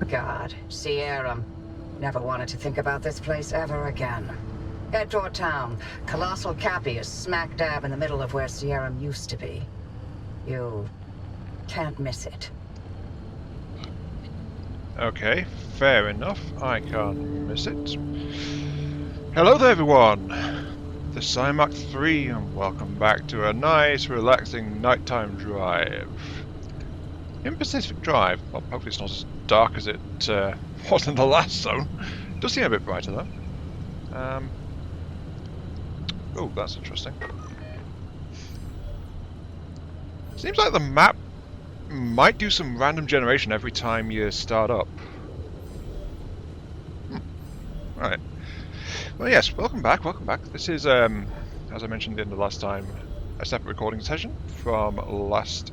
God, Sierra. Never wanted to think about this place ever again. Head toward town. Colossal Cappy is smack dab in the middle of where Sierra used to be. You can't miss it. Okay, fair enough. I can't miss it. Hello there, everyone. This is Mark 3, and welcome back to a nice, relaxing nighttime drive. In Pacific Drive. Well, hopefully it's not as dark as it was in the last zone. It does seem a bit brighter though. Oh, that's interesting. Seems like the map might do some random generation every time you start up. Right. Well, yes, welcome back, welcome back. This is, as I mentioned in the last time, a separate recording session from last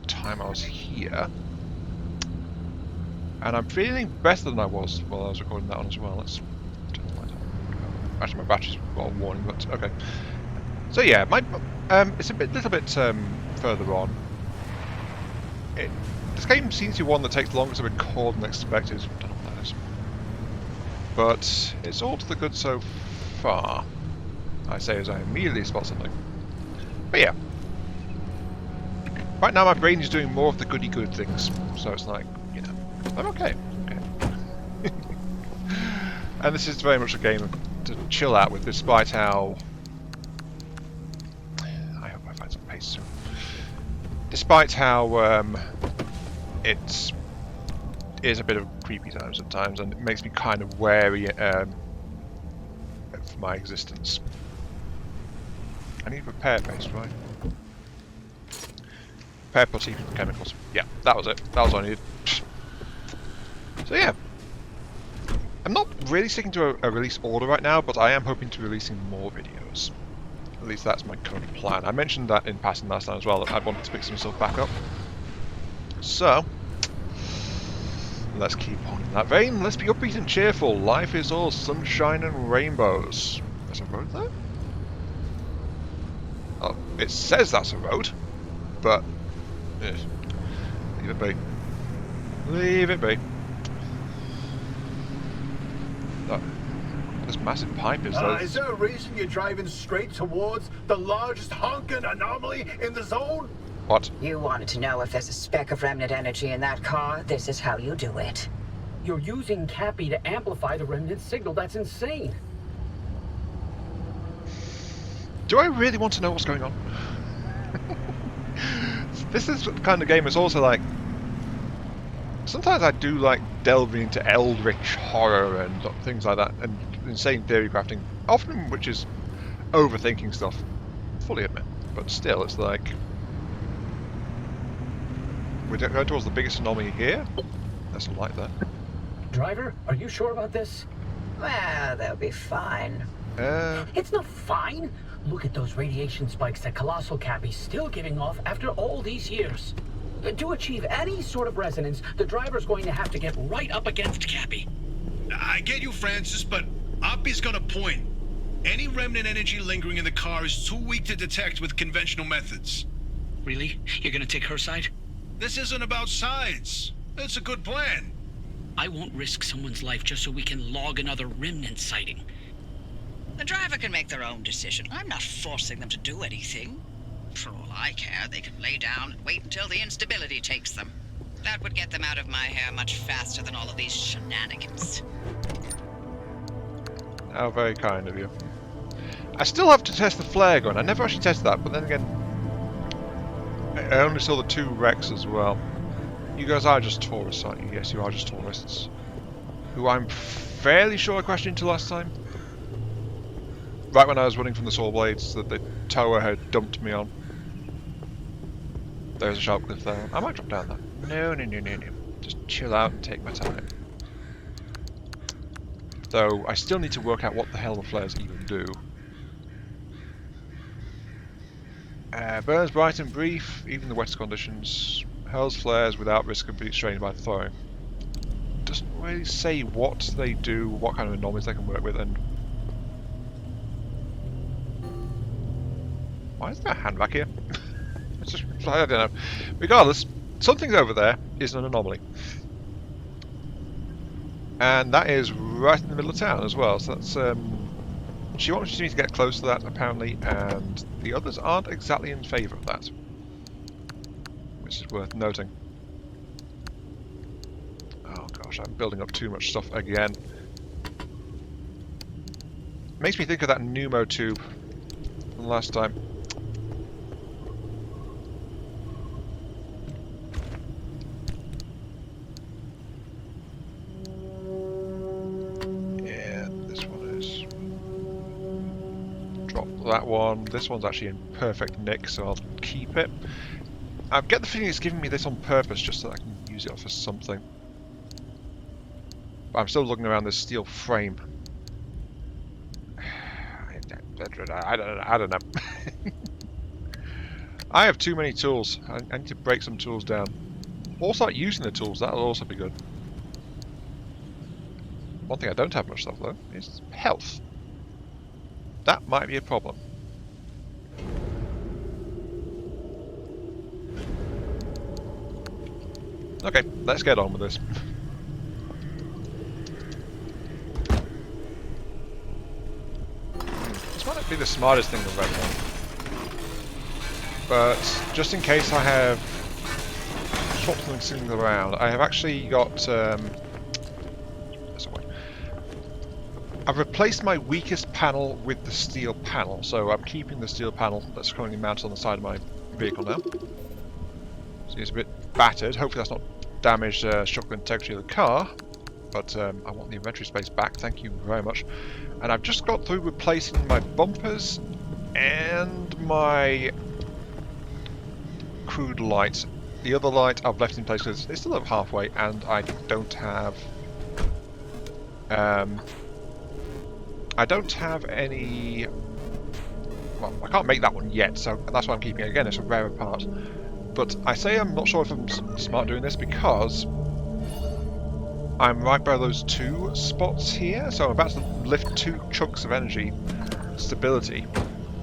time I was here. And I'm feeling better than I was while I was recording that one as well. Let's turn the light on. Actually, my battery's got a warning, but okay. So yeah, it's a little bit further on. This game seems to be one that takes longer to record than expected. I don't know what that is. But it's all to the good so far. I say as I immediately spot something. But yeah. Right now my brain is doing more of the goody good things. So it's like, you know, I'm okay. Okay. And this is very much a game to chill out with, despite how... I hope I find some pace soon. Despite how it is a bit of creepy times at times, and it makes me kind of wary of my existence. I need repair paste, right? Repair putty chemicals. Yeah, that was it. That was all I needed. So yeah. I'm not really sticking to a release order right now, but I am hoping to releasing more videos. At least that's my current plan. I mentioned that in passing last time as well, that I wanted to pick some stuff back up. So, let's keep on in that vein. Let's be upbeat and cheerful. Life is all sunshine and rainbows. There's a road there? Oh, it says that's a road, but leave it be. Leave it be. Oh, this massive pipe is there. Is there a reason you're driving straight towards the largest honking anomaly in the zone? What? You wanted to know if there's a speck of remnant energy in that car? This is how you do it. You're using Cappy to amplify the remnant signal. That's insane. Do I really want to know what's going on? This is the kind of game it's also like... Sometimes I do like delving into eldritch horror and things like that, and insane theory crafting, often which is overthinking stuff, fully admit. But still, it's like... We're going towards the biggest anomaly here. There's some light there. Driver, are you sure about this? Well, they'll be fine. It's not fine. Look at those radiation spikes that Colossal Cappy's still giving off after all these years. To achieve any sort of resonance, the driver's going to have to get right up against Cappy. I get you, Francis, but Oppie's got a point. Any remnant energy lingering in the car is too weak to detect with conventional methods. Really? You're gonna take her side? This isn't about sides. It's a good plan. I won't risk someone's life just so we can log another remnant sighting. The driver can make their own decision. I'm not forcing them to do anything. For all I care, they can lay down and wait until the instability takes them. That would get them out of my hair much faster than all of these shenanigans. How very kind of you. I still have to test the flare gun. I never actually tested that, but then again, I only saw the 2 wrecks as well. You guys are just tourists, aren't you? Yes, you are just tourists. Who I'm fairly sure I crashed into last time. Right when I was running from the saw blades that the tower had dumped me on. There's a sharp cliff there. I might drop down there. No. Just chill out and take my time. Though, I still need to work out what the hell the flares even do. Burns bright and brief, even the wettest conditions. Hurls flares without risk of being strained by throwing. Doesn't really say what they do, what kind of anomalies they can work with, and... Why is there a hand back here? It's just, I don't know. Regardless, something over there is an anomaly. And that is right in the middle of town as well, so that's... she wants me to get close to that, apparently, and the others aren't exactly in favour of that. Which is worth noting. Oh gosh, I'm building up too much stuff again. Makes me think of that pneumo tube from last time. Yeah, this one is... Drop that one. This one's actually in perfect nick, so I'll keep it. I get the feeling it's giving me this on purpose just so that I can use it for something. But I'm still looking around this steel frame. I don't know. I have too many tools. I need to break some tools down. Or start using the tools, that'll also be good. One thing I don't have much stuff though is health. That might be a problem. Okay, let's get on with this. This might not be the smartest thing I've ever done. But just in case I have swapped something around, I have actually got I've replaced my weakest panel with the steel panel, so I'm keeping the steel panel that's currently mounted on the side of my vehicle now. So it's a bit battered. Hopefully that's not damaged structural integrity of the car, but I want the inventory space back, thank you very much. And I've just got through replacing my bumpers and my crude light. The other light I've left in place because it's still up halfway, and I don't have any... Well, I can't make that one yet, so that's why I'm keeping it. Again, it's a rarer part. But I say I'm not sure if I'm smart doing this because I'm right by those two spots here, so I'm about to lift 2 chunks of energy stability,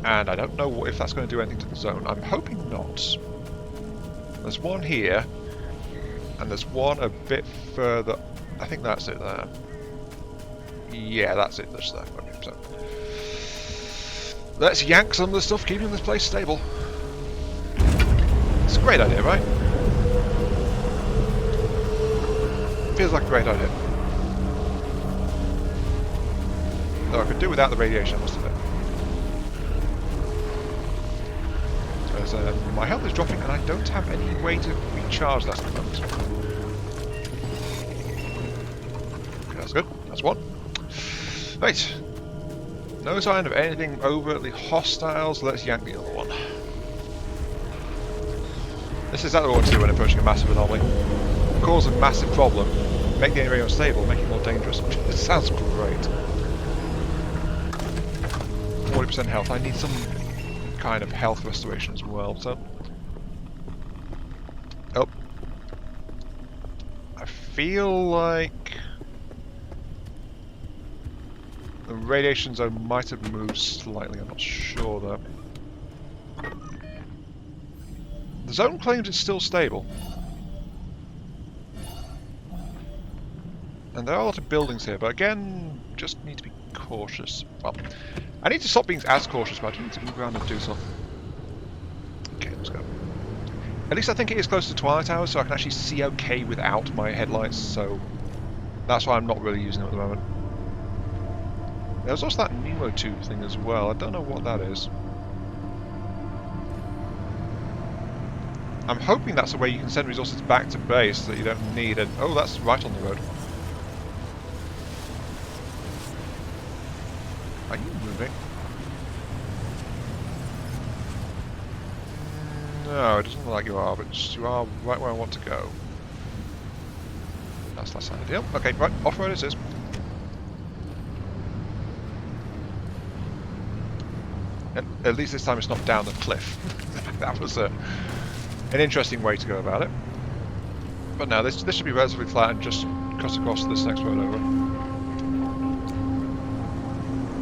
and I don't know if that's going to do anything to the zone. I'm hoping not. There's one here, and there's one a bit further. I think that's it there. Yeah, that's it. That's there. Okay, so let's yank some of the stuff, keeping this place stable. It's a great idea, right? Feels like a great idea. Though I could do without the radiation, I must admit. So my health is dropping, and I don't have any way to recharge that at the moment. Okay, that's good. That's one. Right. No sign of anything overtly hostile, so let's yank the other one. This is exactly what to do when approaching a massive anomaly. Cause a massive problem, make the area unstable, make it more dangerous. It sounds great. 40% health. I need some kind of health restoration as well, so... Oh. I feel like... the radiation zone might have moved slightly, I'm not sure though. The zone claims it's still stable. And there are a lot of buildings here, but again, just need to be cautious. Well, I need to stop being as cautious, but I do need to move around and do so. Okay, let's go. At least I think it is close to twilight hours, so I can actually see okay without my headlights, so that's why I'm not really using them at the moment. There's also that pneumo tube thing as well. I don't know what that is. I'm hoping that's a way you can send resources back to base that you don't need. And oh, that's right on the road. Are you moving? No, it doesn't look like you are, but you are right where I want to go. That's less ideal. Okay, right, off-road it is. At least this time it's not down the cliff. That was an interesting way to go about it. But no, this should be relatively flat and just cut across this next road over.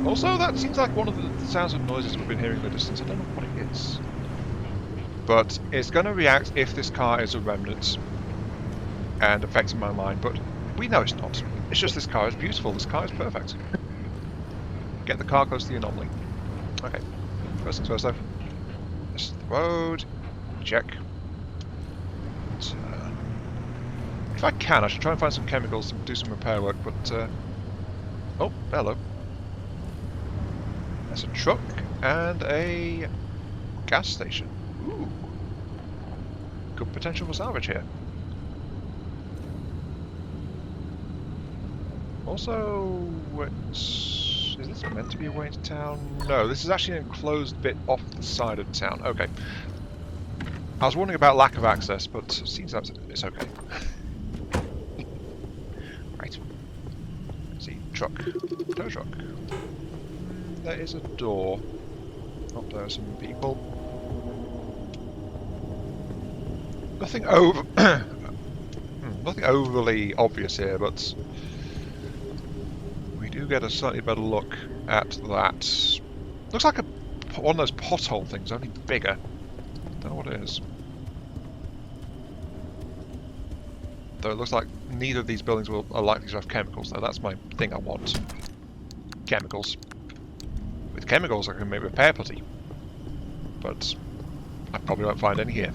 Also, that seems like one of the sounds of noises we've been hearing in the distance. I don't know what it is. But it's going to react if this car is a remnant and affecting my mind, but we know it's not. It's just this car is beautiful. This car is perfect. Get the car close to the anomaly. Okay. First things first, though. This is the road. Check. Turn. If I can, I should try and find some chemicals and do some repair work, but... Oh, hello. There's a truck and a gas station. Ooh. Good potential for salvage here. Also, is this meant to be a way into town? No, this is actually an enclosed bit off the side of town. Okay. I was wondering about lack of access, but it seems that it's okay. Right. Let's see, truck. Tow truck. There is a door. Oh, there are some people. Nothing nothing overly obvious here, but we do get a slightly better look at that. Looks like one of those pothole things, only bigger. Don't know what it is. Though it looks like neither of these buildings are likely to have chemicals, though. That's my thing I want. Chemicals. With chemicals I can make repair putty. But I probably won't find any here.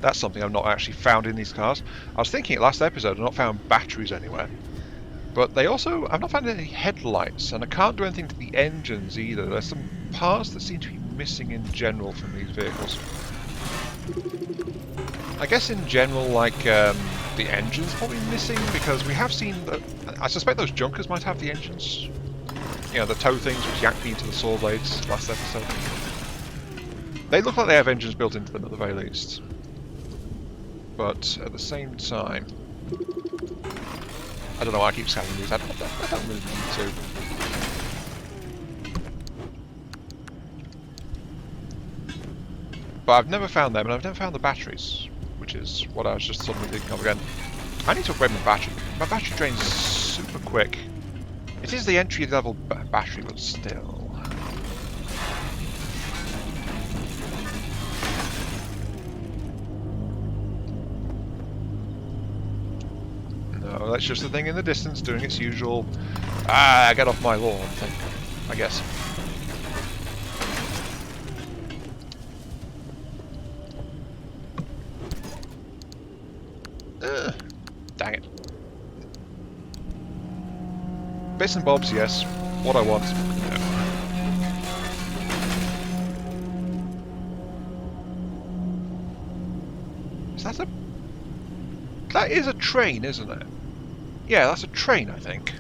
That's something I've not actually found in these cars. I was thinking last episode I've not found batteries anywhere. But they also, I've not found any headlights, and I can't do anything to the engines either. There's some parts that seem to be missing in general from these vehicles. I guess in general, like, the engine's probably missing, because we have seen that, I suspect those junkers might have the engines. You know, the tow things which yanked me into the saw blades last episode. They look like they have engines built into them at the very least. But at the same time, I don't know why I keep scanning these. I don't really need to. But I've never found them, and I've never found the batteries, which is what I was just suddenly thinking of again. I need to upgrade my battery. My battery drains super quick. It is the entry level battery, but still. No, that's just the thing in the distance doing its usual get off my lawn thing, I guess. Dang it. Bits and bobs, yes. What I want, no. Is that a... That is a train, isn't it? Yeah, that's a train, I think.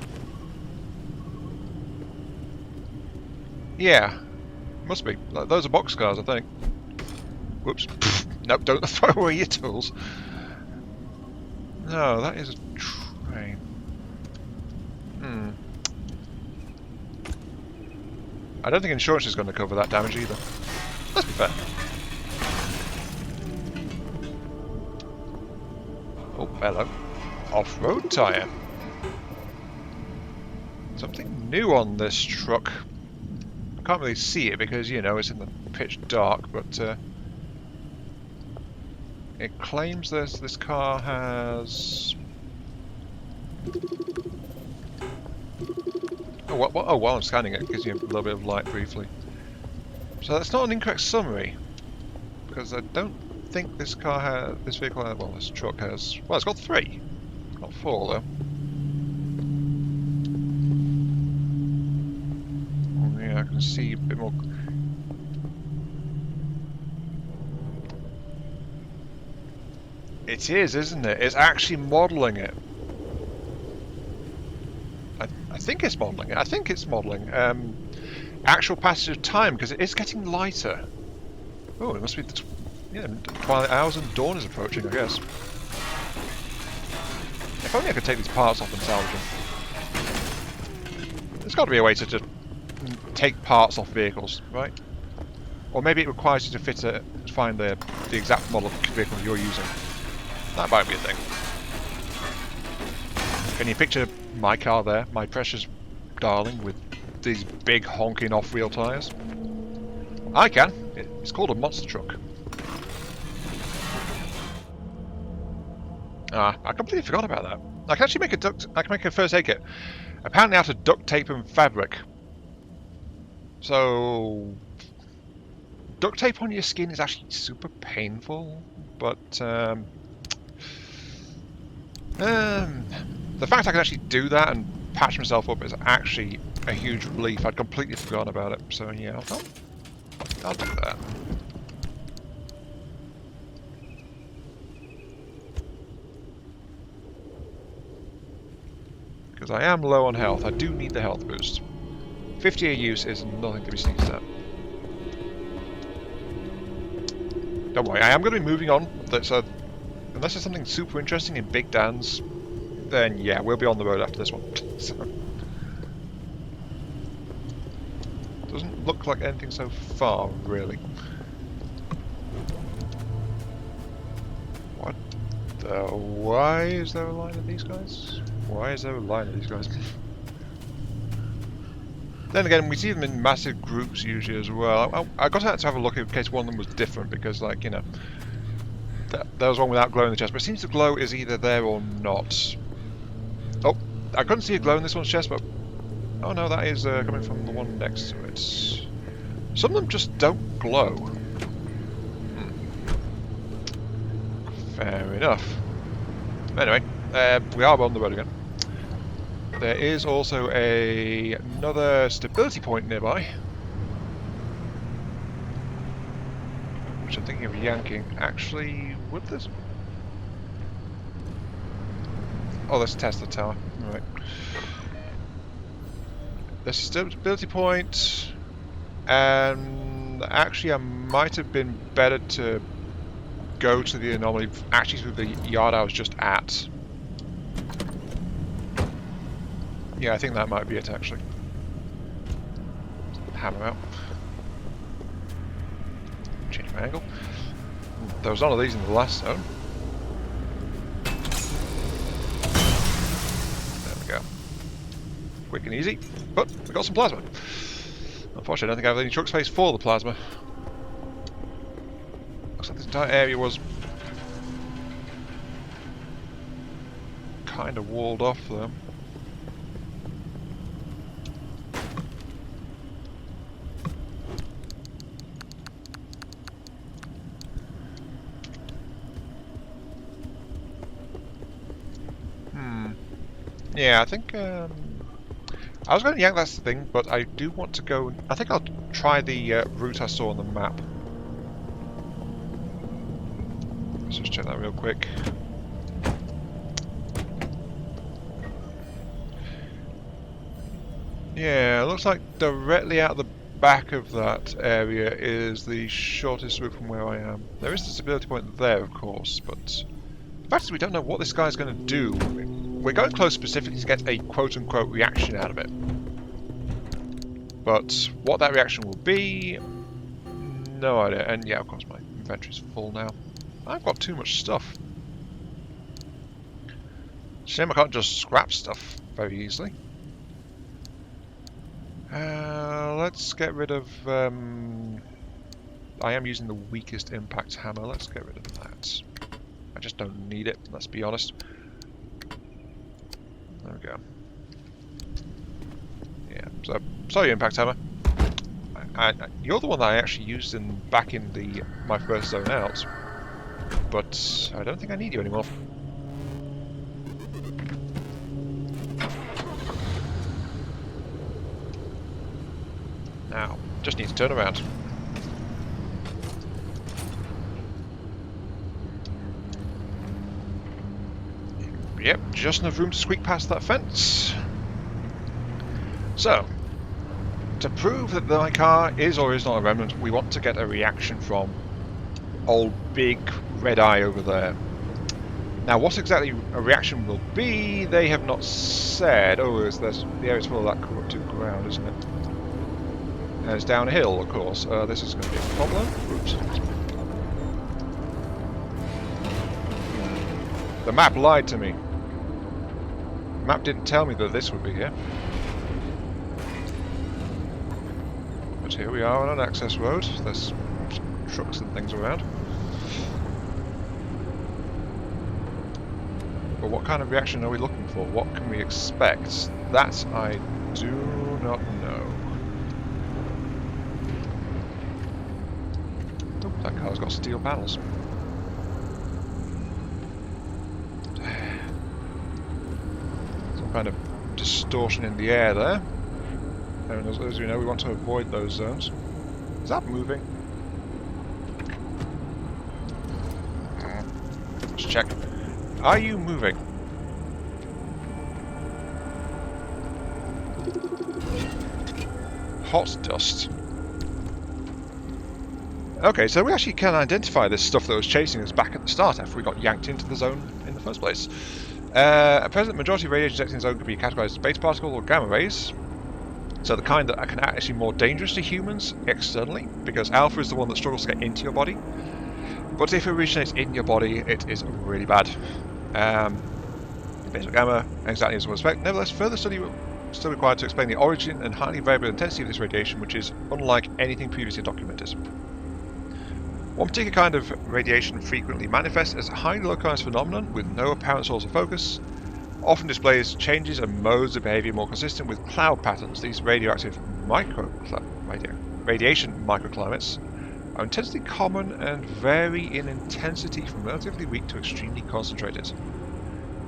Yeah. Must be. Those are boxcars, I think. Whoops. Nope, don't throw away your tools. No, that is a train. I don't think insurance is going to cover that damage either. Let's be fair. Oh, hello. Off-road tyre. Something new on this truck. I can't really see it because, you know, it's in the pitch dark, but it claims this car has... Oh, while I'm scanning it, it gives you a little bit of light briefly. So that's not an incorrect summary, because I don't think this car has, this vehicle has, well, this truck has, well, it's got 3, not 4 though. Oh, yeah, I can see a bit more. It is, isn't it? It's actually modelling it. I think it's modelling it. I think it's modelling actual passage of time, because it is getting lighter. Oh, it must be the twilight hours and dawn is approaching, I guess. If only I could take these parts off and salvage them. There's got to be a way to just take parts off vehicles, right? Or maybe it requires you to find the exact model of vehicle you're using. That might be a thing. Can you picture my car there, my precious darling, with these big honking off-wheel tyres? I can. It's called a monster truck. Ah, I completely forgot about that. I can actually make a first aid kit. Apparently out of duct tape and fabric. So duct tape on your skin is actually super painful, but the fact I can actually do that and patch myself up is actually a huge relief. I'd completely forgotten about it. So yeah, I'll do that. Because I am low on health. I do need the health boost. 50 a use is nothing to be sneezed at. Don't worry, I am going to be moving on. So, unless there's something super interesting in Big Dan's, then yeah, we'll be on the road after this one. So, doesn't look like anything so far, really. What the? Why is there a line of these guys? Why is there a line of these guys? Then again, we see them in massive groups usually as well. I got out to have a look in case one of them was different, because, like, you know, there was one without glow in the chest, but it seems the glow is either there or not. Oh, I couldn't see a glow in this one's chest, but oh no, that is coming from the one next to it. Some of them just don't glow. Fair enough. Anyway, we are on the road again. There is also another stability point nearby, which I'm thinking of yanking. Actually, would this? Oh, let's test the tower. All right. There's a stability point, and actually, I might have been better to go to the anomaly actually through the yard I was just at. Yeah, I think that might be it, actually. Hammer out. Change my angle. There was none of these in the last zone. There we go. Quick and easy. But we got some plasma. Unfortunately, I don't think I have any truck space for the plasma. Looks like this entire area was kind of walled off, though. Yeah, I think I was going to yank, that's the thing, but I do want to go. I think I'll try the route I saw on the map. Let's just check that real quick. Yeah, it looks like directly out the back of that area is the shortest route from where I am. There is the stability point there, of course, but the fact is we don't know what this guy's going to do. We're going close specifically to get a quote-unquote reaction out of it. But what that reaction will be, no idea. And yeah, of course, my inventory's full now. I've got too much stuff. Shame I can't just scrap stuff very easily. Let's get rid of... I am using the weakest impact hammer. Let's get rid of that. I just don't need it, let's be honest. There we go. Yeah, so sorry, impact hammer. You're the one that I actually used back in my first zone out, but I don't think I need you anymore. Now, just need to turn around. Yep, just enough room to squeak past that fence. So, to prove that my car is or is not a remnant, we want to get a reaction from old big red eye over there. Now, what exactly a reaction will be, they have not said. Oh, the area's full of that corrupted ground, isn't it? And it's downhill, of course. This is going to be a problem. Oops. The map lied to me. The map didn't tell me that this would be here. But here we are on an access road. There's some trucks and things around. But what kind of reaction are we looking for? What can we expect? That I do not know. Oh, that car's got steel panels. Some kind of distortion in the air there. And as we know, we want to avoid those zones. Is that moving? Let's check. Are you moving? Hot dust. Okay, so we actually can identify this stuff that was chasing us back at the start after we got yanked into the zone in the first place. At present, majority of radiation detected in the zone could be categorized as beta particle or gamma rays. So the kind that can actually be more dangerous to humans externally, because alpha is the one that struggles to get into your body. But if it originates in your body, it is really bad. Beta gamma, exactly as we expect. Nevertheless, further study will still required to explain the origin and highly variable intensity of this radiation, which is unlike anything previously documented. One particular kind of radiation frequently manifests as a highly localized phenomenon with no apparent source of focus, often displays changes and modes of behavior more consistent with cloud patterns. These radioactive radiation microclimates are intensely common and vary in intensity from relatively weak to extremely concentrated.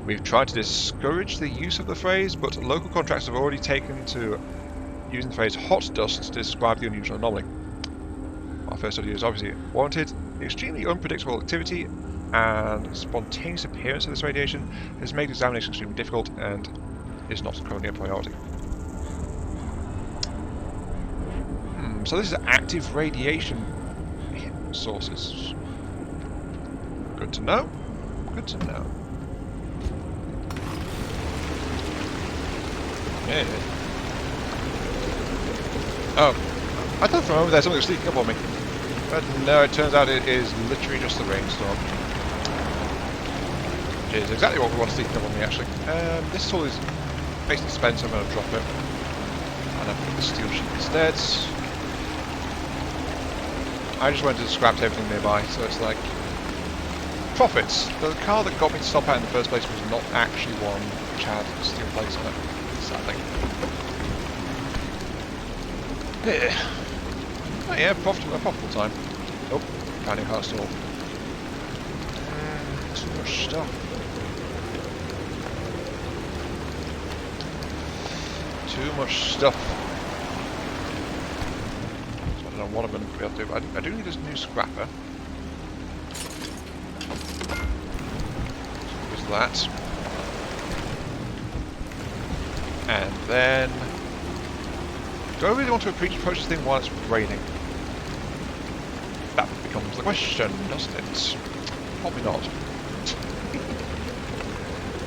We've tried to discourage the use of the phrase, but local contracts have already taken to using the phrase hot dust to describe the unusual anomaly. Our first study is obviously warranted. The extremely unpredictable activity and spontaneous appearance of this radiation has made examination extremely difficult and is not currently a priority. So this is active radiation sources. Good to know. Good to know. Yeah. Oh, I thought for a moment there something was sneaking up on me. But no, it turns out it is literally just the rainstorm. Which is exactly what we want sneaking up on me, actually. This tool is basically spent, so I'm going to drop it. And I'll put the steel sheet instead. I just wanted to scrap everything nearby, so it's like... Profits! The car that got me to stop out in the first place was not actually one which had steel plates on it, sadly. Yeah. Oh yeah, a profitable time. Oh, apparently I can't stall. Too much stuff. Too much stuff. So I don't know what I'm going to be able to do, but I do need this new scrapper. So use that. And then... do I really want to approach this thing while it's raining? That becomes the question, doesn't it? Probably not.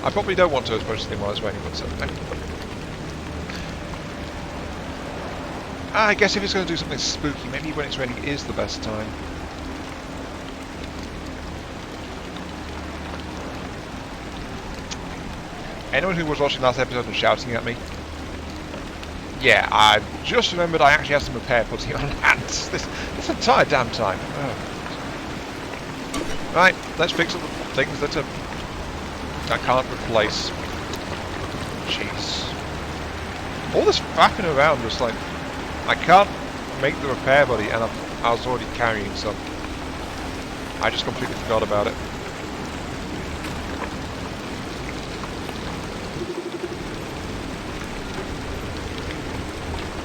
I probably don't want to approach this thing while it's raining, but certainly. I guess if it's going to do something spooky, maybe when it's raining is the best time. Anyone who was watching last episode and shouting at me, yeah, I've just remembered I actually have some repair putting on hand this entire damn time. Oh. Right, let's fix up the things that I can't replace. Jeez. All this faffing around was like, I can't make the repair buddy, and I was already carrying some. I just completely forgot about it.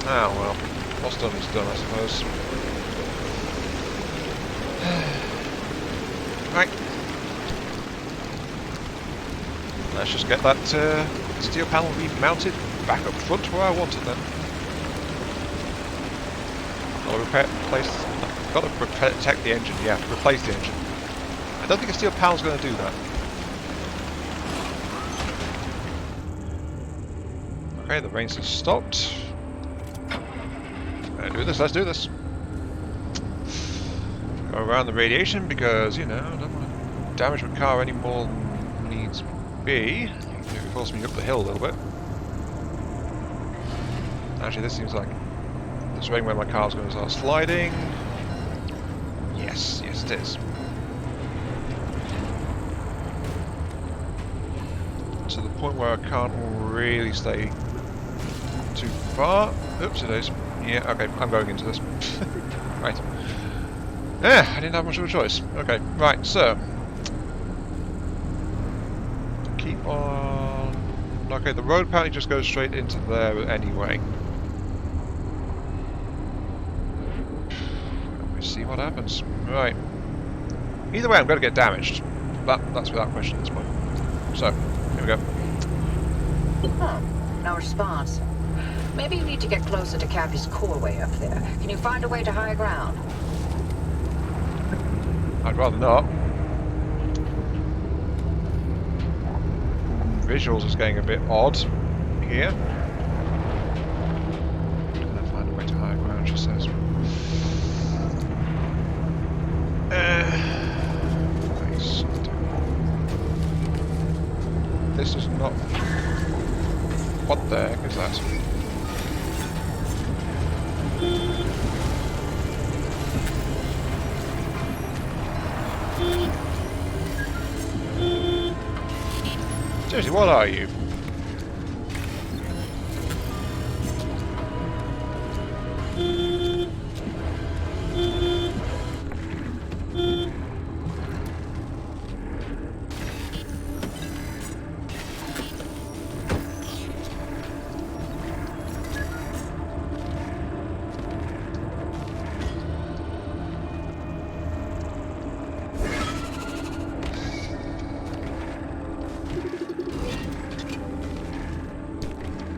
Ah well, what's done is done, I suppose. Right. Let's just get that steel panel remounted back up front where I want it then. Got to protect the engine, yeah, replace the engine. I don't think a steel panel's going to do that. Okay, the rains have stopped. Let's do this. Go around the radiation because, you know, I don't want to damage my car any more than needs be. Maybe force me up the hill a little bit. Actually, this seems like this rain where my car's going to start sliding. Yes, yes it is. point where I can't really stay too far. Oops, it is. Yeah, okay, I'm going into this. Right. Yeah, I didn't have much of a choice. Okay, right, so. Keep on. Okay, the road apparently just goes straight into there anyway. Let me see what happens. Right. Either way, I'm going to get damaged. That's without question at this point. So, here we go. Huh. No response. Maybe you need to get closer to Cappy's core way up there. Can you find a way to high ground? I'd rather not. Visuals is getting a bit odd here. Can I find a way to high ground, she says. Nice. This is not... What the heck is that? Seriously, what are you?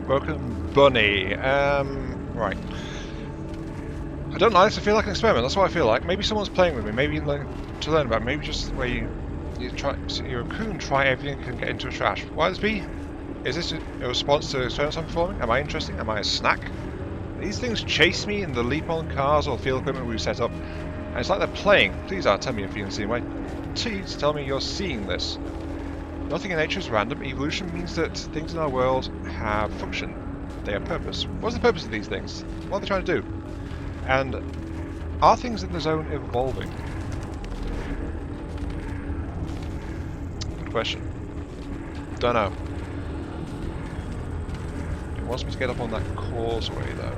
Broken bunny. Right. I don't know this. I feel like an experiment. That's what I feel like. Maybe someone's playing with me. Maybe to learn about. Maybe just where you try. So you're a coon. Try everything you can get into a trash. Why this be? Is this a response to experiments I'm performing? Am I interesting? Am I a snack? These things chase me in the leap on cars or field equipment we've set up, and it's like they're playing. Please tell me you're feeling the same way. Please tell me you're seeing this. Nothing in nature is random. Evolution means that things in our world have function. They have purpose. What's the purpose of these things? What are they trying to do? And are things in the zone evolving? Good question. Don't know. It wants me to get up on that causeway though.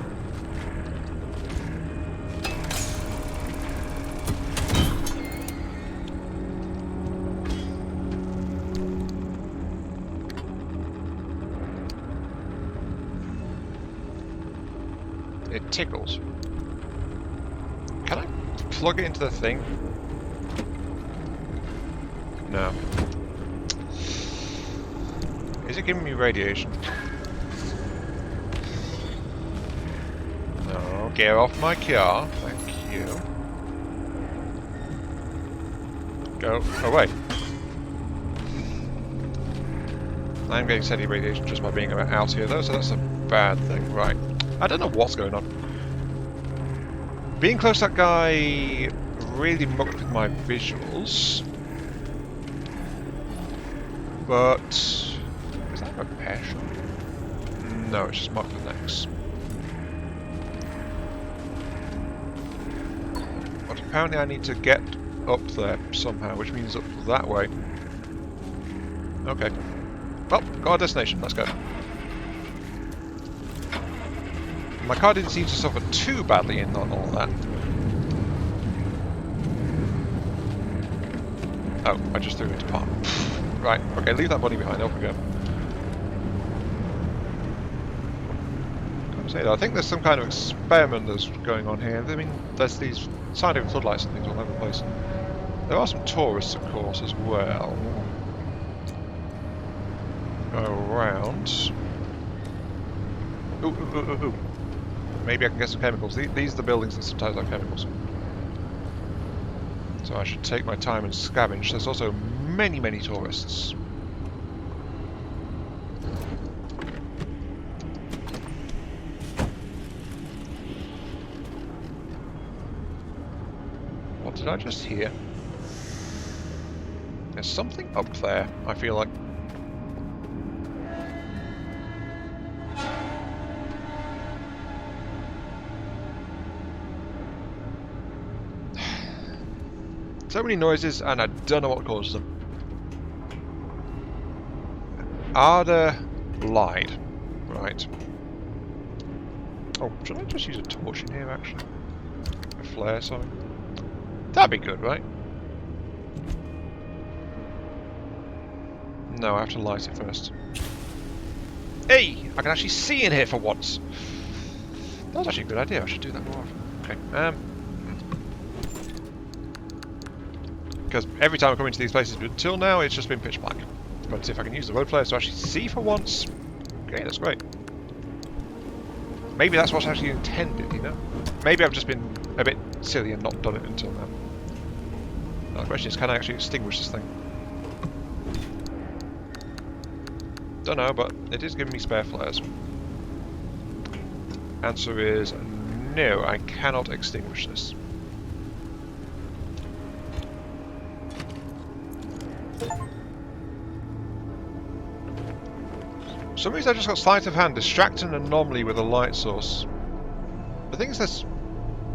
It tickles. Can I plug it into the thing? No. Is it giving me radiation? No. Get off my car. Thank you. Go away. I'm getting steady radiation just by being out here though, so that's a bad thing. Right. I don't know what's going on. Being close to that guy really mucked with my visuals. But... is that a repair shop? No, it's just marked with an X. But apparently I need to get up there somehow, which means up that way. Okay. Well, got our destination, let's go. My car didn't seem to suffer too badly in on all that. Oh, I just threw it apart. Right, okay, leave that bunny behind, off we go. I think there's some kind of experiment that's going on here. I mean, there's these scientific floodlights and things all over the place. There are some tourists, of course, as well. Go around. Ooh, ooh, ooh, ooh, ooh. Maybe I can get some chemicals. These are the buildings that sometimes have chemicals. So I should take my time and scavenge. There's also many, many tourists. What did I just hear? There's something up there, I feel like. So many noises, and I don't know what causes them. Ada lied. Right. Oh, should I just use a torch in here, actually? A flare, sorry. That'd be good, right? No, I have to light it first. Hey! I can actually see in here for once! That was actually a good idea, I should do that more often. Okay, because every time I come into these places until now, it's just been pitch black. But if I can use the road flares to actually see for once, okay, that's great. Maybe that's what's actually intended, you know? Maybe I've just been a bit silly and not done it until now. Now the question is, can I actually extinguish this thing? Don't know, but it is giving me spare flares. Answer is no, I cannot extinguish this. For some reason I just got sleight of hand, distract an anomaly with a light source. The thing is there's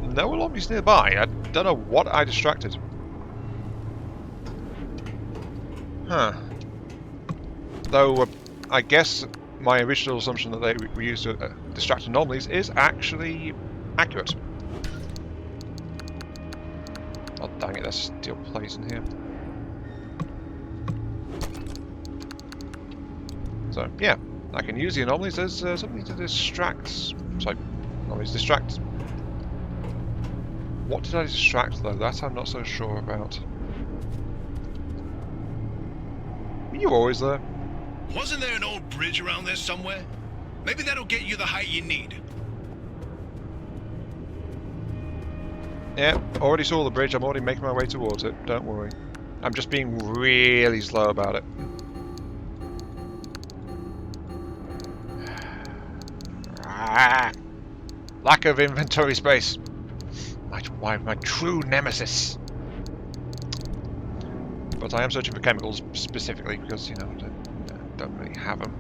no anomalies nearby. I don't know what I distracted. Huh. Though I guess my original assumption that they were used to distract anomalies is actually accurate. Oh dang it, there's steel plates in here. So yeah, I can use the anomalies as something to distract. Sorry, anomalies distract. What did I distract though? That I'm not so sure about. Were you always there? Wasn't there an old bridge around there somewhere? Maybe that'll get you the height you need. Yeah, already saw the bridge. I'm already making my way towards it. Don't worry. I'm just being really slow about it. Lack of inventory space. My true nemesis. But I am searching for chemicals specifically because, you know, I don't really have them.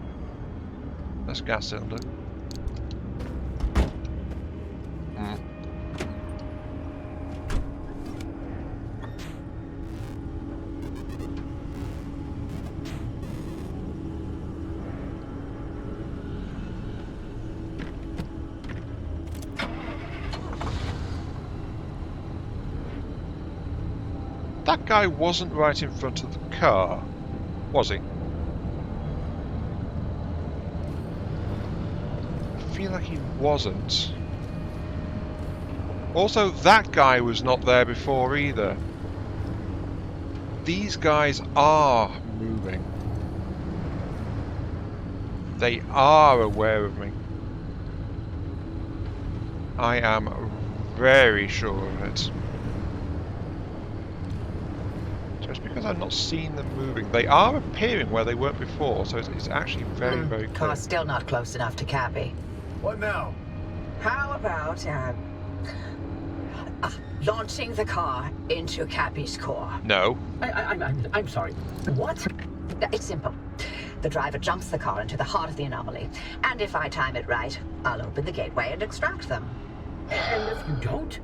That's a gas cylinder. That guy wasn't right in front of the car, was he? I feel like he wasn't. Also, that guy was not there before either. These guys are moving. They are aware of me. I am very sure of it. Just because I've not seen them moving, they are appearing where they weren't before, so it's actually very, very clear. Car's still not close enough to Cappy. What now? How about launching the car into Cappy's core? No. I'm sorry. What? It's simple. The driver jumps the car into the heart of the anomaly, and if I time it right, I'll open the gateway and extract them. And if you don't?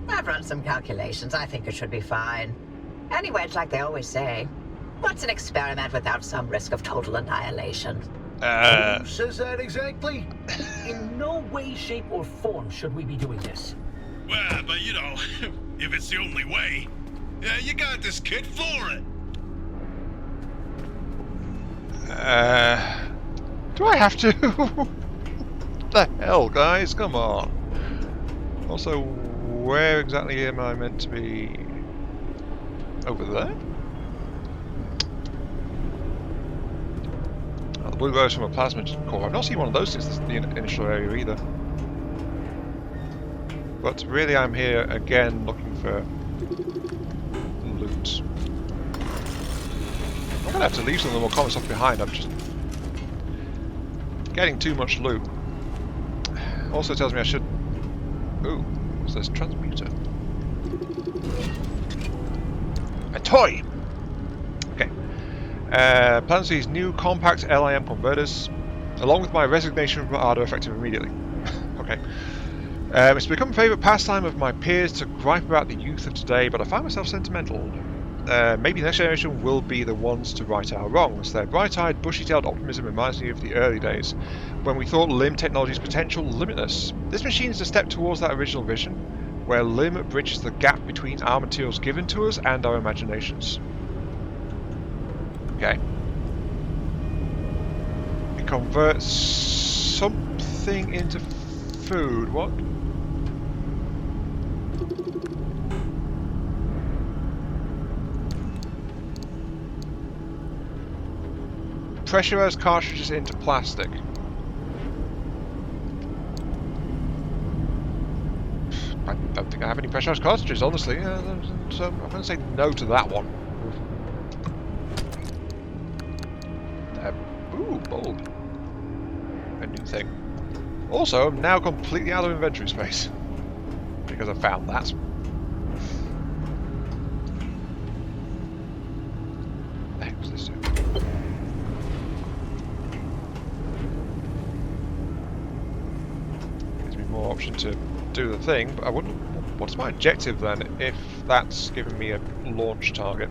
I've run some calculations. I think it should be fine. Anyway, it's like they always say, what's an experiment without some risk of total annihilation? Who says that exactly? In no way, shape, or form should we be doing this. Well, but you know, if it's the only way. Yeah, you got this, kid. Floor it. Do I have to? What the hell, guys? Come on. Also, where exactly am I meant to be? Over there? Oh, the blue glows from a plasma core. I've not seen one of those since the initial area either. But really I'm here again looking for loot. I'm gonna have to leave some of the more common stuff behind. I'm just getting too much loot. Also tells me I should... Ooh, what's this? Transmuter. A toy! Okay. Plans these new compact LIM converters, along with my resignation from Ardo effective immediately. Okay. It's become a favourite pastime of my peers to gripe about the youth of today, but I find myself sentimental. maybe the next generation will be the ones to right our wrongs. Their bright-eyed, bushy-tailed optimism reminds me of the early days, when we thought LIM technology's potential limitless. This machine is a step towards that original vision, where LIM bridges the gap between our materials given to us and our imaginations. Okay. It converts something into food. What? Pressurized cartridges into plastic. I don't think I have any pressurized cartridges, honestly. So I'm going to say no to that one. Ooh, bulb. A new thing. Also, I'm now completely out of inventory space. Because I found that. The heck was this? Gives me more option to do the thing, but I wouldn't. What's my objective then, if that's giving me a launch target?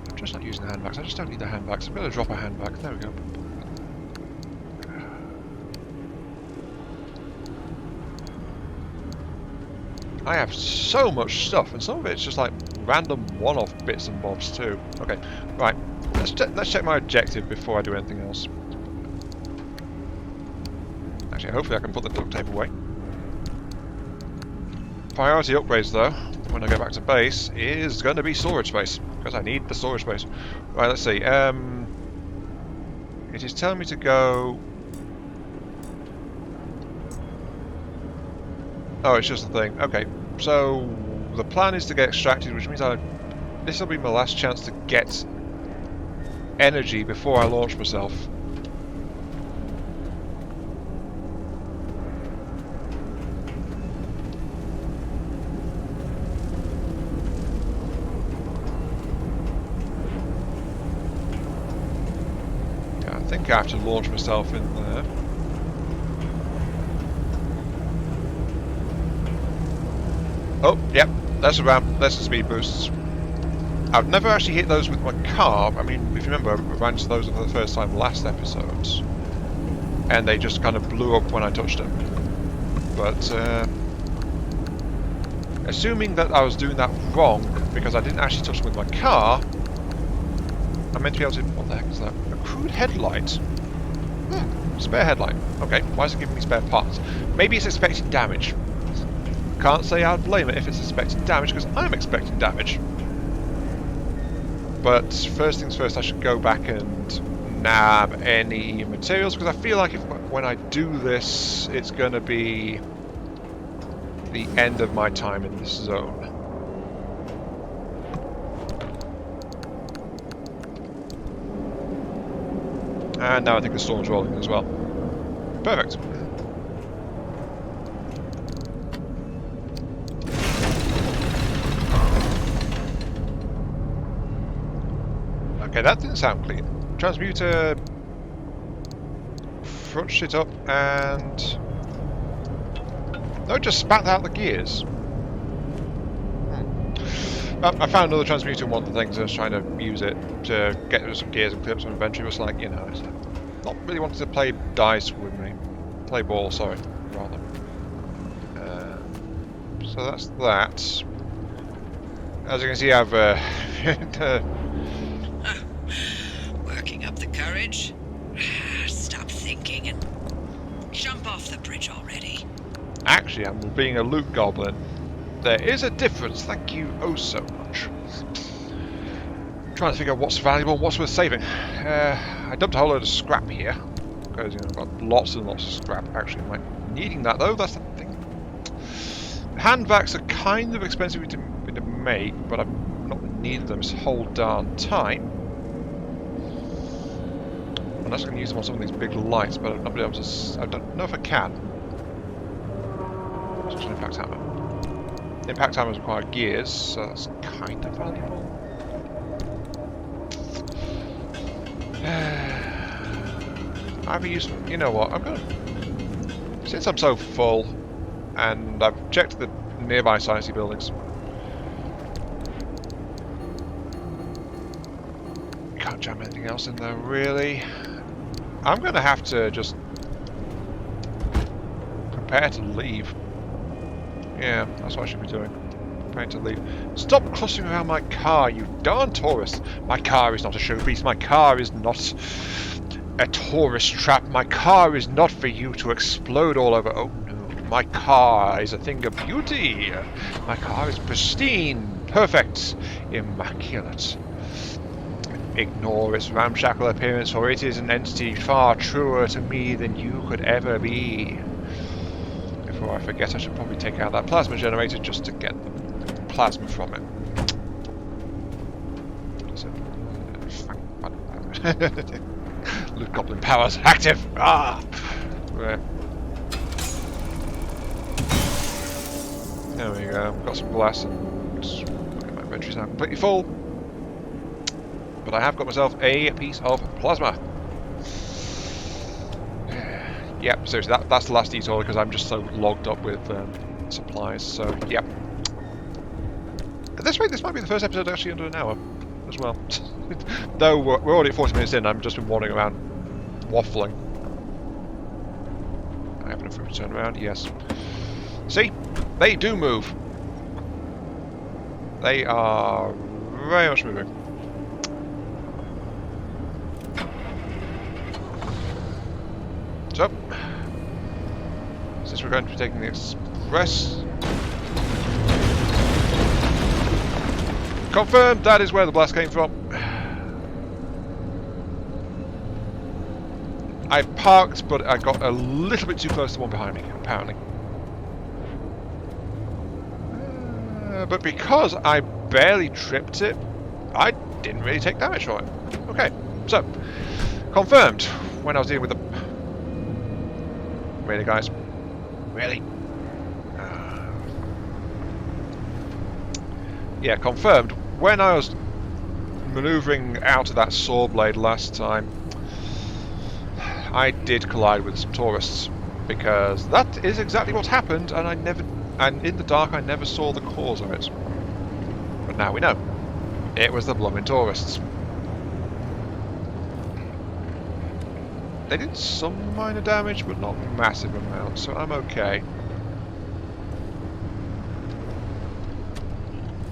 I'm just not using the handbags. I just don't need the handbags. I'm going to drop a handbag. There we go. I have so much stuff, and some of it's just like random one-off bits and bobs too. Okay, right. Let's check my objective before I do anything else. Actually, hopefully I can put the duct tape away. Priority upgrades, though, when I go back to base, is going to be storage space, because I need the storage space. Right, let's see. It is telling me to go... Oh, it's just a thing. Okay, so the plan is to get extracted, which means this will be my last chance to get energy before I launch myself. Yeah, I think I have to launch myself in there. Oh, yep, that's a ramp, that's the speed boosts. I've never actually hit those with my car. I mean, if you remember, I ran to those for the first time last episode. And they just kind of blew up when I touched them. But, assuming that I was doing that wrong, because I didn't actually touch them with my car, I'm meant to be able to... What the heck is that? A crude headlight? Spare headlight. Okay, why is it giving me spare parts? Maybe it's expecting damage. Can't say I'd blame it if it's expecting damage, because I'm expecting damage. But first things first, I should go back and nab any materials, because I feel like when I do this, it's going to be the end of my time in this zone. And now I think the storm's rolling as well. Perfect. Okay, that didn't sound clean. Transmuter crunched it up and... No, it just spat out the gears. I found another transmuter in one of the things. I was trying to use it to get rid of some gears and clear up some inventory. It was like, you know, not really wanted to play dice with me. Play ball, sorry, rather. So that's that. As you can see, I've... Working up the courage? Stop thinking and jump off the bridge already. Actually, I'm being a loot goblin. There is a difference, thank you oh so much. Trying to figure out what's valuable and what's worth saving. I dumped a whole load of scrap here, because, you know, I've got lots and lots of scrap. Actually, am I needing that though? That's the thing. Handvacs are kind of expensive to make, but I've not needed them this whole darn time. Unless I can use them on some of these big lights, but I've not been able to. I don't know if I can. Just an impact hammer. Impact timers require gears, so that's kind of valuable. I've used. You know what? I'm gonna. Since I'm so full, and I've checked the nearby sciencey buildings. Can't jam anything else in there, really. I'm gonna have to just prepare to leave. Yeah, that's what I should be doing. Preparing to leave. Stop clustering around my car, you darn tourist! My car is not a showpiece. My car is not a tourist trap. My car is not for you to explode all over. Oh no, my car is a thing of beauty. My car is pristine, perfect, immaculate. Ignore its ramshackle appearance, for it is an entity far truer to me than you could ever be. Before I forget, I should probably take out that plasma generator just to get the plasma from it. Loot Goblin powers active! Ah! Right. There we go, got some glass and my inventory's now completely full. But I have got myself a piece of plasma. Yep, seriously, that's the last detour because I'm just so logged up with supplies, so yep. At this rate, this might be the first episode actually under an hour as well. Though we're already at 40 minutes in, I've just been wandering around waffling. I have enough room to turn around, yes. See? They do move. They are very much moving. So, since we're going to be taking the express, confirmed that is where the blast came from. I parked, but I got a little bit too close to the one behind me, apparently. But because I barely tripped it, I didn't really take damage from it. Okay, so, confirmed when I was dealing with the... Really, guys? Really? Yeah, confirmed. When I was maneuvering out of that saw blade last time, I did collide with some tourists, because that is exactly what happened, and in the dark I never saw the cause of it. But now we know. It was the blooming tourists. They did some minor damage, but not massive amounts, so I'm okay.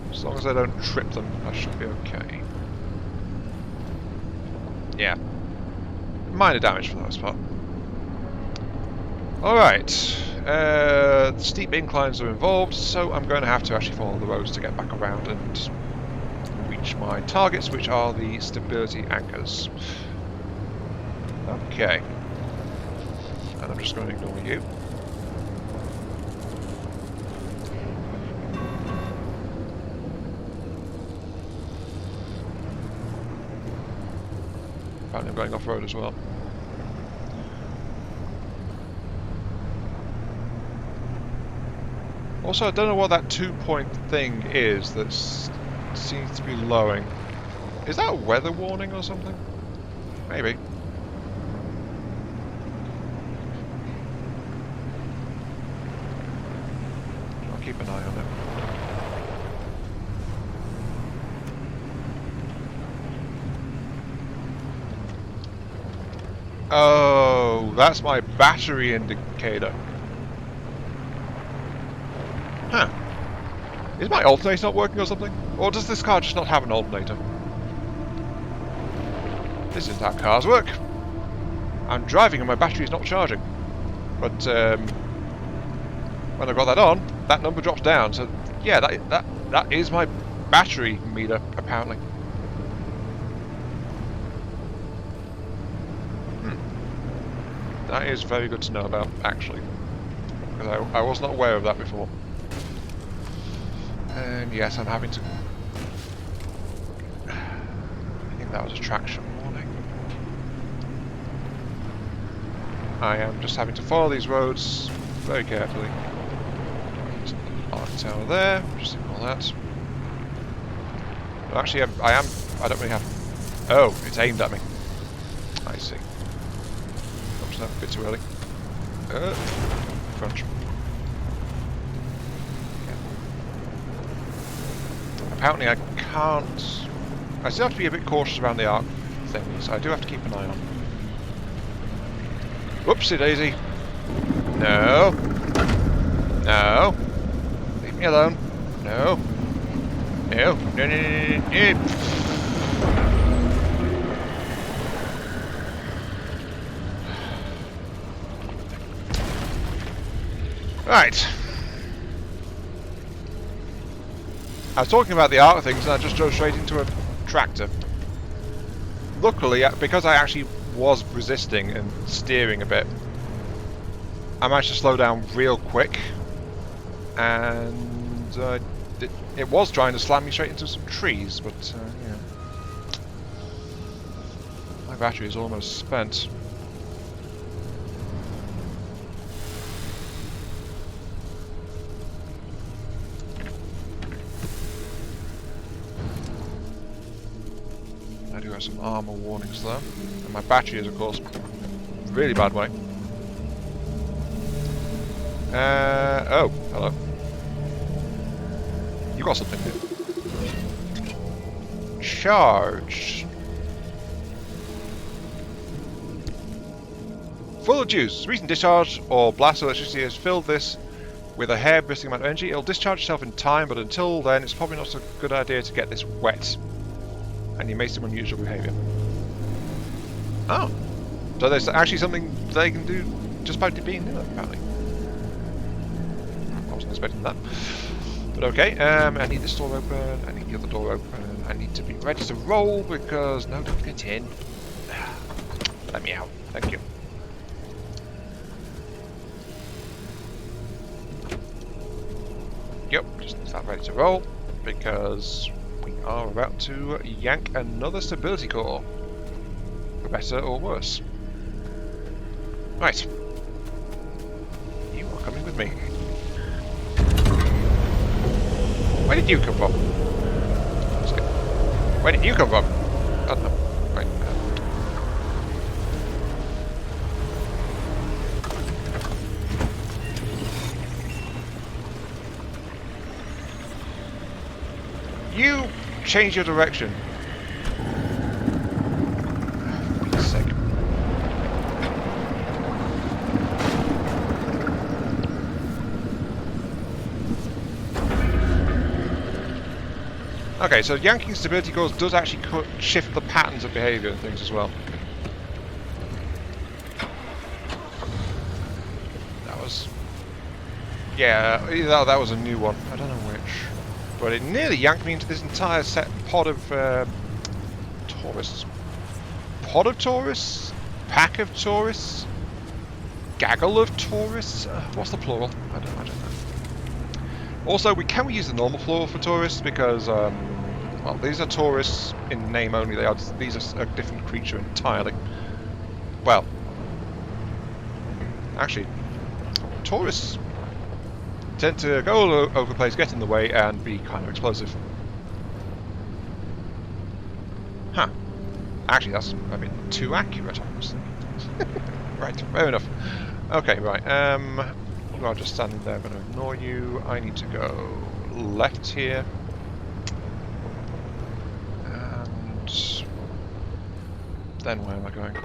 As long as I don't trip them, I should be okay. Yeah. Minor damage for the most part. Alright. Steep inclines are involved, so I'm going to have to actually follow the roads to get back around and reach my targets, which are the stability anchors. Okay. And I'm just going to ignore you. Apparently I'm going off-road as well. Also, I don't know what that 2-point thing is that seems to be lowering. Is that a weather warning or something? Maybe. I'll keep an eye on it. Oh, that's my battery indicator. Huh. Is my alternator not working or something? Or does this car just not have an alternator? This isn't how cars work. I'm driving and my battery is not charging. But when I got that on, that number drops down. So yeah, that is my battery meter, apparently. That is very good to know about, actually. Because I was not aware of that before. And yes, I'm having to... I think that was a traction warning. I am just having to follow these roads very carefully. Arc tower there, just ignore that. But actually, I don't really have... Oh, it's aimed at me. I see. Oops, no, a bit too early. Crunch. Yeah. Apparently I can't... I still have to be a bit cautious around the arc things. I do have to keep an eye on. Whoopsie daisy. No. No. Leave me alone. No. No. No, no, no, no, no. Right. I was talking about the arc things and I just drove straight into a tractor. Luckily, because I actually was resisting and steering a bit, I managed to slow down real quick, and it was trying to slam me straight into some trees, but yeah. My battery is almost spent. I do have some armor warnings though, and my battery is of course really bad way. Oh, hello. You got something here. Charged. Full of juice. Recent discharge or blast of electricity has filled this with a hair-breadth amount of energy. It'll discharge itself in time, but until then it's probably not a good idea to get this wet. And you make some unusual behaviour. Oh. So there's actually something they can do just by being near them, apparently. I wasn't expecting that. But okay, I need this door open, I need the other door open, I need to be ready to roll because no, don't get in. Let me out, thank you. Yep, just start ready to roll because we are about to yank another stability core. For better or worse. Right. You are coming with me. Where did you come from? Where did you come from? Oh no. Right. You change your direction. For Pete's sake. Okay, so yanking stability cores does actually shift the patterns of behaviour and things as well. That was... yeah, either that was a new one. I don't know which. But it nearly yanked me into this entire pod of tourists. Pod of tourists? Pack of tourists? Gaggle of tourists? What's the plural? I don't know. Also, can we use the normal plural for tourists? Because, well, these are tourists in name only. These are a different creature entirely. Well, actually, tourists tend to go all over the place, get in the way, and be kind of explosive. Huh. Actually, that's a bit too accurate, honestly. Right, fair enough. Okay, right. You are just standing there. I'm going to ignore you. I need to go left here. And then where am I going?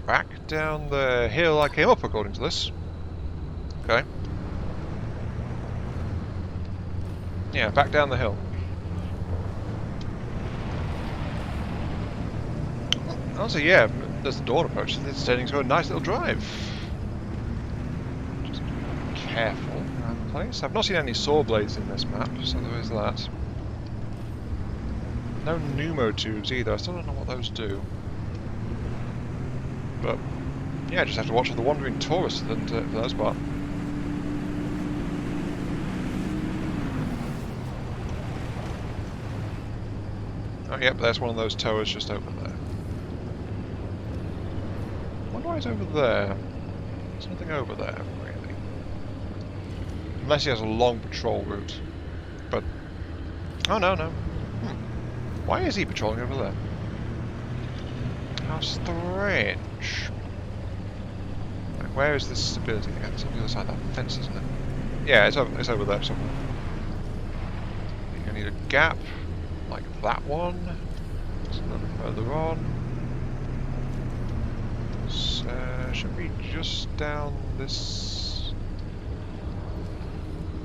Back down the hill I came up, according to this. Okay. Yeah, back down the hill. Also, yeah, as the dawn approaches, it's turning into a nice little drive. Just be careful around the place. I've not seen any saw blades in this map, so there is that. No pneumo tubes either. I still don't know what those do. But yeah, just have to watch for the wandering tourists for the most part. Oh, yep, there's one of those towers just over there. What otherwise over there. There's nothing over there, really. Unless he has a long patrol route. But... oh, no, no. Why is he patrolling over there? How strange. Like, where is this stability? Yeah, it's on the other side of that fence, isn't it? Yeah, it's over there somewhere. I think I need a gap, like that one. It's a little further on. Should be just down this...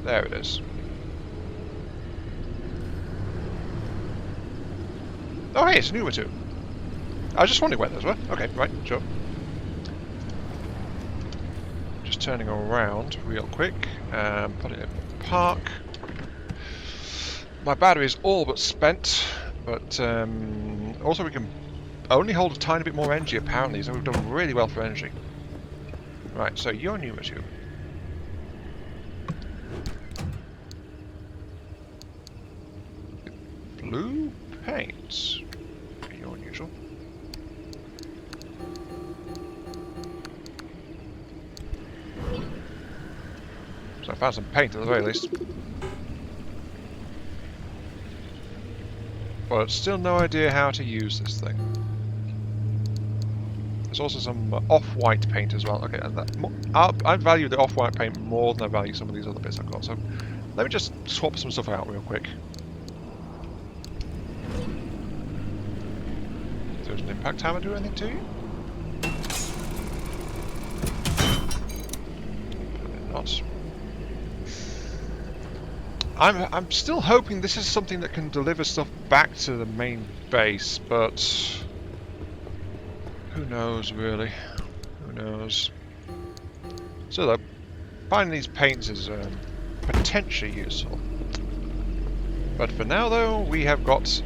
there it is. Oh hey, it's a newer too. I was just wondering where those were. Okay, right, sure. Just turning around real quick, put it in park. My battery is all but spent, but also we can only hold a tiny bit more energy apparently, so we've done really well for energy. Right, so you're newer too. Blue paint. You're unusual. So I found some paint at the very least. But still no idea how to use this thing. There's also some off-white paint as well. Okay, and that, I value the off-white paint more than I value some of these other bits I've got. So let me just swap some stuff out real quick. Does an impact hammer do anything to you? Probably not. I'm still hoping this is something that can deliver stuff back to the main base, but who knows really? Who knows? So though, finding these paints is potentially useful. But for now though, we have got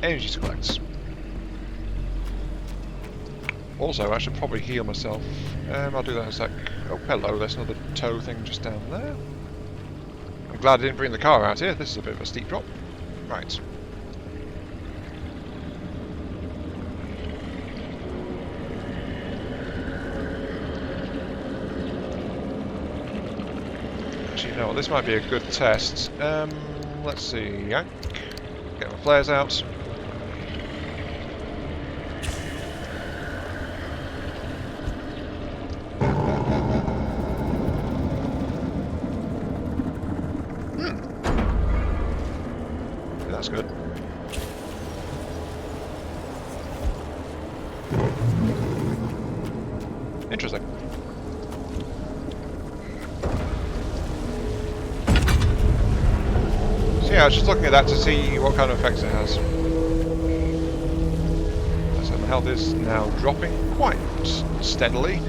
energy to collect. Also, I should probably heal myself. I'll do that in a sec. Oh, hello, there's another tow thing just down there. I'm glad I didn't bring the car out here. This is a bit of a steep drop. Right. Actually, no, this might be a good test. Let's see. Yank. Get my flares out. That's good. Interesting. So yeah, I was just looking at that to see what kind of effects it has. So my health is now dropping quite steadily.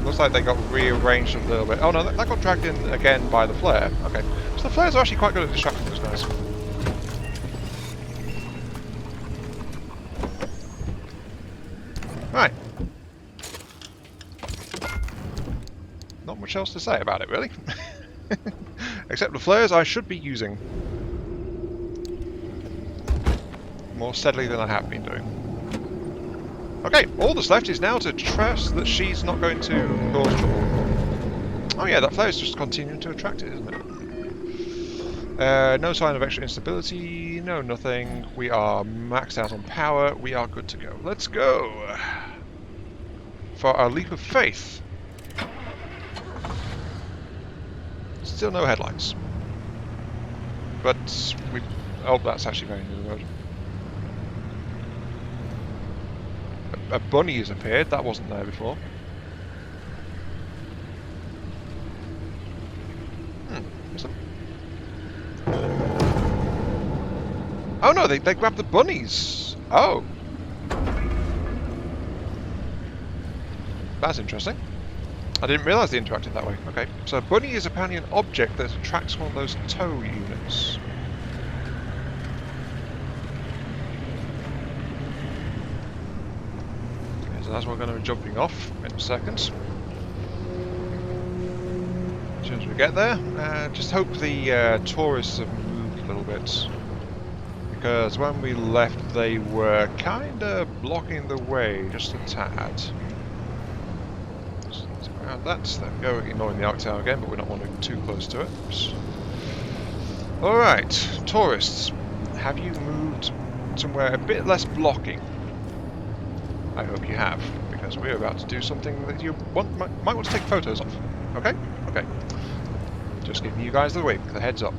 Looks like they got rearranged a little bit. Oh no, that got dragged in again by the flare. Okay, so the flares are actually quite good at distracting those guys. Right. Not much else to say about it, really. Except the flares I should be using more steadily than I have been doing. Okay, all that's left is now to trust that she's not going to cause trouble. Oh yeah, that flare is just continuing to attract it, isn't it? No sign of extra instability, no nothing. We are maxed out on power, we are good to go. Let's go! For our leap of faith. Still no headlights. But we... oh, that's actually very near the road. A bunny has appeared, that wasn't there before. What's that? Oh no, they grabbed the bunnies! Oh! That's interesting. I didn't realise they interacted that way. Okay, so a bunny is apparently an object that attracts one of those tow units. That's what we're going to be jumping off in a second. As soon as we get there, just hope the tourists have moved a little bit. Because when we left, they were kind of blocking the way just a tad. Just need to go around that. There we go, ignoring the arc tower again, but we're not wanting too close to it. Alright, tourists. Have you moved somewhere a bit less blocking? I hope you have, because we're about to do something that you might want to take photos of. Okay? Okay. Just giving you guys the wink, the heads up.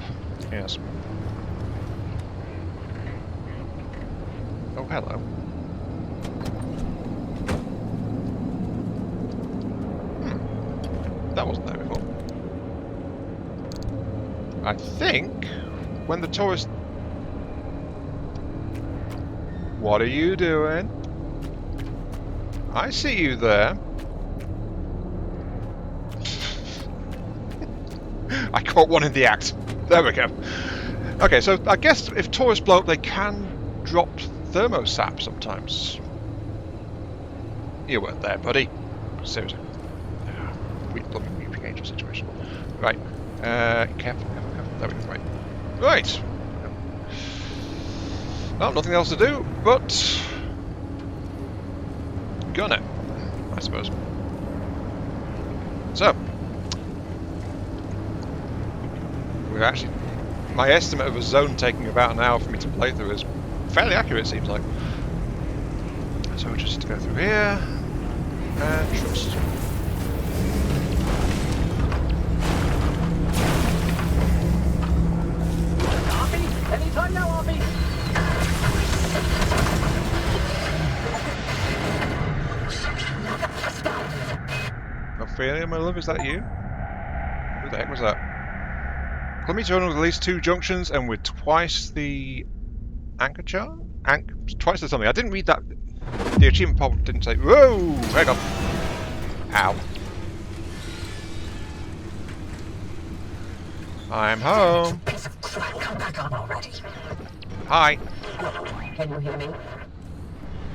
Yes. Oh, hello. That wasn't there before. I think when the tourist... What are you doing? I see you there. I caught one in the act. There we go. Okay, so I guess if tourists blow up, they can drop thermosap sometimes. You weren't there, buddy. Seriously. Weeping angel situation. Right. Careful. There we go. Right. Right. Well, nothing else to do, but gun it, I suppose. So, we're actually... My estimate of a zone taking about an hour for me to play through is fairly accurate, it seems like. So we'll just go through here, and trust. Cappy? Anytime now, Cappy! Ophelia, my love, is that you? Who the heck was that? Calamitous Intent with at least 2 junctions and with twice the anchor chart? Twice the something. I didn't read that. The achievement pop didn't say. Whoa! Hang on. Ow. I'm home. Piece of crap, come back on already. Hi. Can you hear me?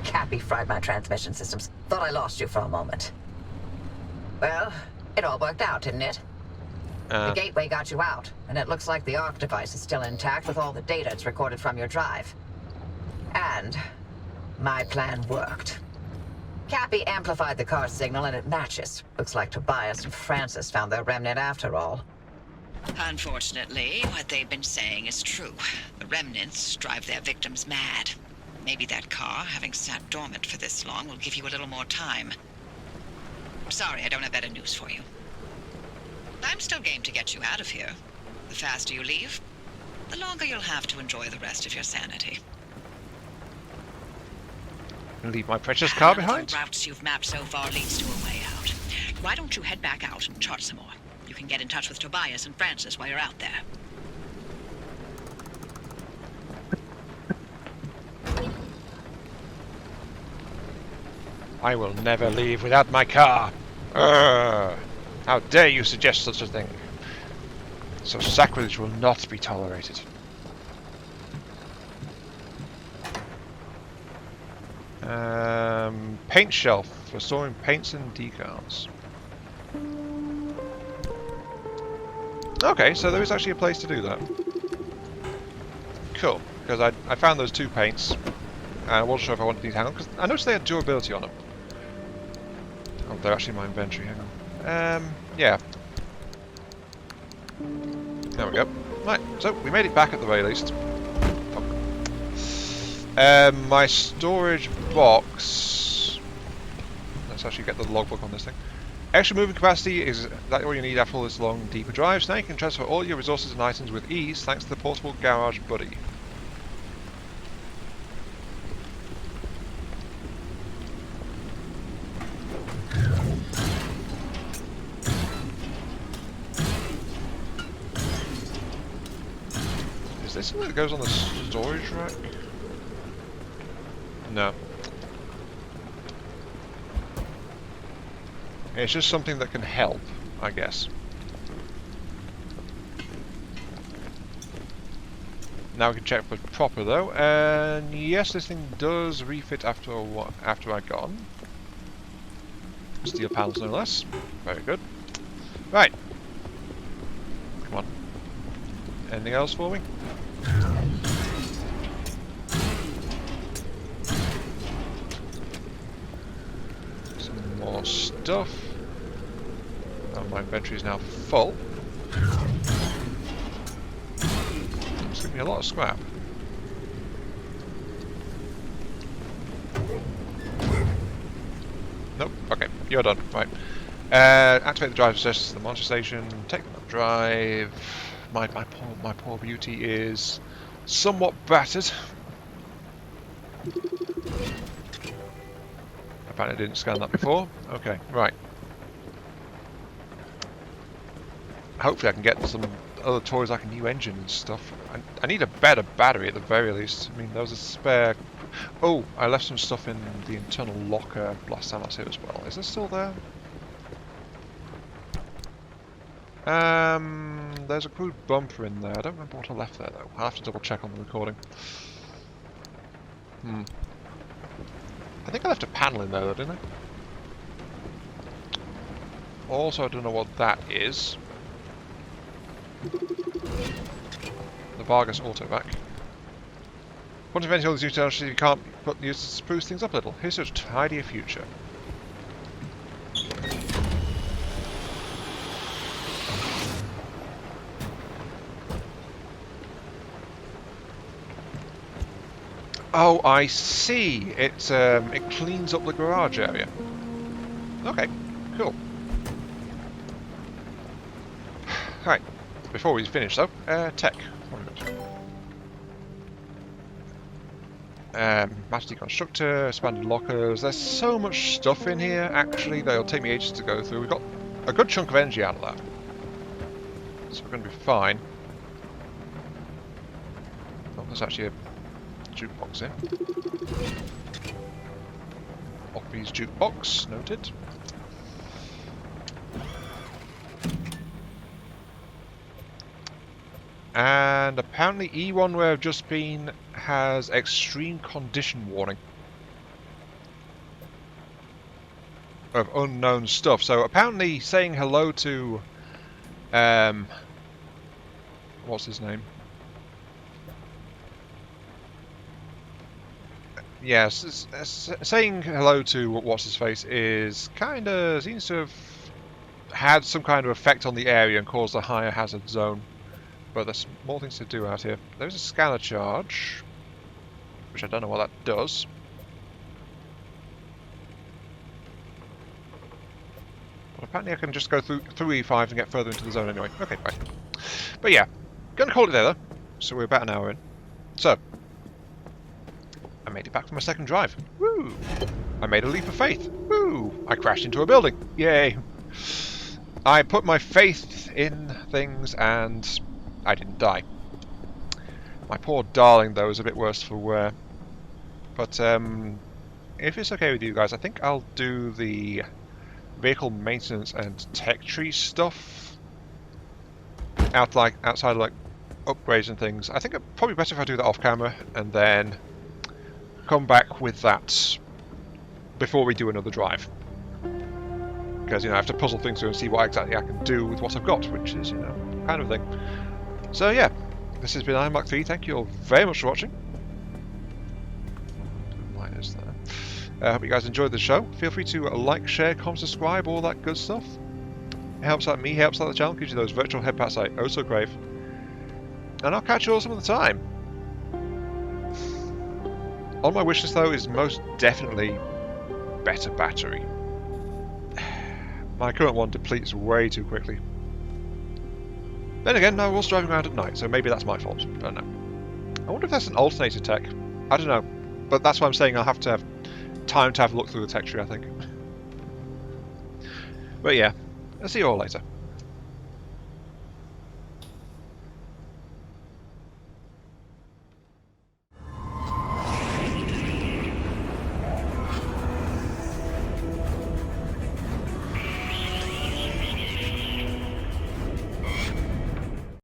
Cappy fried my transmission systems. Thought I lost you for a moment. Well, it all worked out, didn't it? The gateway got you out, and it looks like the ARC device is still intact with all the data it's recorded from your drive. And my plan worked. Cappy amplified the car signal and it matches. Looks like Tobias and Francis found their remnant after all. Unfortunately, what they've been saying is true. The remnants drive their victims mad. Maybe that car, having sat dormant for this long, will give you a little more time. Sorry, I don't have better news for you. I'm still game to get you out of here. The faster you leave, the longer you'll have to enjoy the rest of your sanity. Leave my precious car None of behind? the routes you've mapped so far leads to a way out. Why don't you head back out and chart some more? You can get in touch with Tobias and Francis while you're out there. I will never leave without my car. How dare you suggest such a thing? Such sacrilege will not be tolerated. Paint shelf for storing paints and decals. Okay, so there is actually a place to do that. Cool, because I found those 2 paints, and I wasn't sure if I wanted these hang on, because I noticed they had durability on them. Oh, they're actually in my inventory, hang on. Yeah. There we go. Right, so we made it back at the very least. My storage box... Let's actually get the logbook on this thing. Extra moving capacity is that all you need after all this long, deeper drive. Now you can transfer all your resources and items with ease thanks to the portable garage buddy. Is this something that goes on the storage rack? No. It's just something that can help, I guess. Now we can check for proper though, and yes, this thing does refit after I've gone. Steel panels no less. Very good. Right. Come on. Anything else for me? stuff. Oh, my inventory is now full. It's giving me a lot of scrap. Nope. Okay, you're done. Right. Activate the drive access to the monster station. Take the drive. My poor beauty is somewhat battered. Apparently I didn't scan that before. Okay, right. Hopefully I can get some other toys like a new engine and stuff. I need a better battery at the very least. I mean, there was a spare... Oh, I left some stuff in the internal locker last time I was here as well. Is it still there? There's a crude bumper in there. I don't remember what I left there though. I'll have to double check on the recording. I think I left a panel in there though, didn't I? Also, I don't know what that is. The Vargas Autovac. Once inventing all these new technologies, you can't put use to spruce things up a little. Here's a tidier future. Oh, I see. It cleans up the garage area. Okay, cool. Right. Before we finish though, tech. Master Deconstructor, expanded lockers. There's so much stuff in here, actually, that'll take me ages to go through. We've got a good chunk of energy out of that. So we're going to be fine. Oh, there's actually a jukebox here. Oppie's jukebox, noted. And apparently E1 where I've just been has extreme condition warning of unknown stuff. So apparently saying hello to what's his name? Yes, saying hello to what's his face is kind of seems to have had some kind of effect on the area and caused a higher hazard zone. But there's more things to do out here. There's a scanner charge, which I don't know what that does. But apparently I can just go through E5 and get further into the zone anyway. Okay, fine. But yeah, gonna call it there though. So we're about an hour in. So, I made it back from my second drive. Woo! I made a leap of faith. Woo! I crashed into a building. Yay! I put my faith in things and I didn't die. My poor darling, though, is a bit worse for wear. But if it's okay with you guys, I think I'll do the vehicle maintenance and tech tree stuff outside of like upgrades and things. I think it's probably better if I do that off camera and then come back with that before we do another drive. Because, you know, I have to puzzle things through and see what exactly I can do with what I've got, which is, you know, kind of thing. So yeah, this has been immaculate. Thank you all very much for watching. I hope you guys enjoyed the show. Feel free to like, share, comment, subscribe, all that good stuff. It helps out me, helps out the channel, gives you those virtual head pats I oh so crave. And I'll catch you all some of the time. On my wishlist though is most definitely better battery. My current one depletes way too quickly. Then again, I was driving around at night, so maybe that's my fault. I don't know. I wonder if that's an alternator tech. I don't know. But that's why I'm saying I'll have to have time to have a look through the tech tree, I think. But yeah, I'll see you all later.